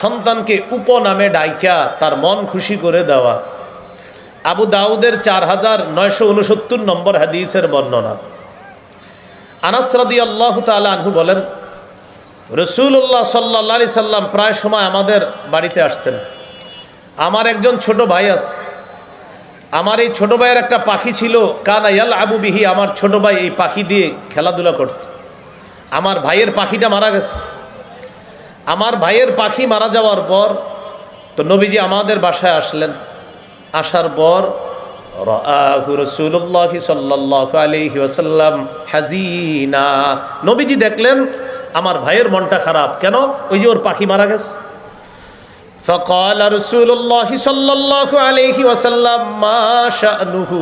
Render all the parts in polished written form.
সন্তানকে উপনামে ডাইকা তার মন খুশি করে দেওয়া। আবু দাউদের 4969 নম্বর হাদিসের বর্ণনা। আনাস রাদিয়াল্লাহু তাআলা আনহু বলেন, রাসূলুল্লাহ সাল্লাল্লাহু আলাইহি সাল্লাম প্রায় সময় আমাদের বাড়িতে আসতেন। আমার একজন ছোট ভাই আছে, আমার এই ছোট ভাইয়ের একটা পাখি ছিল, কানা ইয়ালআবু বিহি, আমার ছোট ভাই এই পাখি দিয়ে খেলাধুলা করত। আমার ভাইয়ের পাখিটা মারা গেছে। আমার ভাইয়ের পাখি মারা যাওয়ার পর তো নবীজি আমাদের বাসায় আসলেন। আসার পর রাআহু রাসূলুল্লাহ সাল্লাল্লাহু আলাইহি ওয়াসাল্লাম হাজিনা, নবীজি দেখলেন আমার ভাইয়ের মনটা খারাপ। কেন? ওই যে ওর পাখি মারা গেছে। ফাকালা রাসূলুল্লাহ সাল্লাল্লাহু আলাইহি ওয়াসাল্লাম মা শা'নুহু,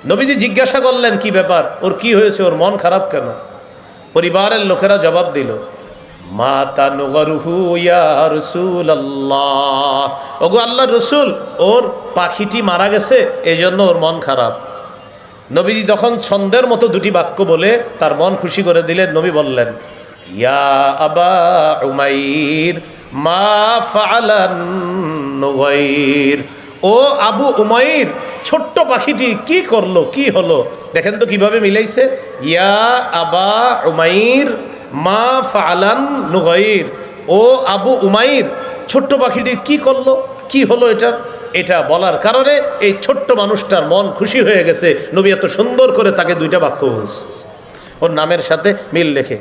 নবীজি জিজ্ঞাসা করলেন কি ব্যাপার, ওর কি হয়েছে, ওর মন খারাপ কেন? পরিবারের লোকেরা জবাব দিল, মাতা নুগরুহু ইয়া রাসূলুল্লাহ, ওগো আল্লাহর রাসূল, ওর পাখিটি মারা গেছে, এজন্য ওর মন খারাপ। নবীজি তখন ছন্দের মতো দুটি বাক্য বলে তার মন খুশি করে দিলেন। নবী বললেন, ইয়া আবা উমাইর মা ফাআলান নুগাইর, ও আবু উমাইর, ছোট্ট পাখিটি কি করলো, কি হলো? দেখেন তো কিভাবে মিলাইছে, ইয়া আবা উমাইর মা ফাআলান নুগাইর, ও আবু উমাইর, ছোট্ট পাখিটি কি করলো, কি হলো এটা? এটা বলার কারণে এই ছোট্ট মানুষটার মন খুশি হয়ে গেছে। নবী এত সুন্দর করে তাকে দুইটা বাক্য বলছে ওর নামের সাথে মিল রেখে।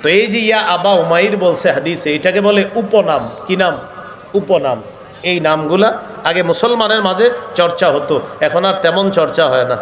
তো এই যে ইয়া আবা উমাইর বলছে হাদিসে, এটাকে বলে উপনাম। কি নাম? উপনাম। এই নামগুলা আগে মুসলমানের মাঝে চর্চা হতো, এখন আর তেমন চর্চা হয় না।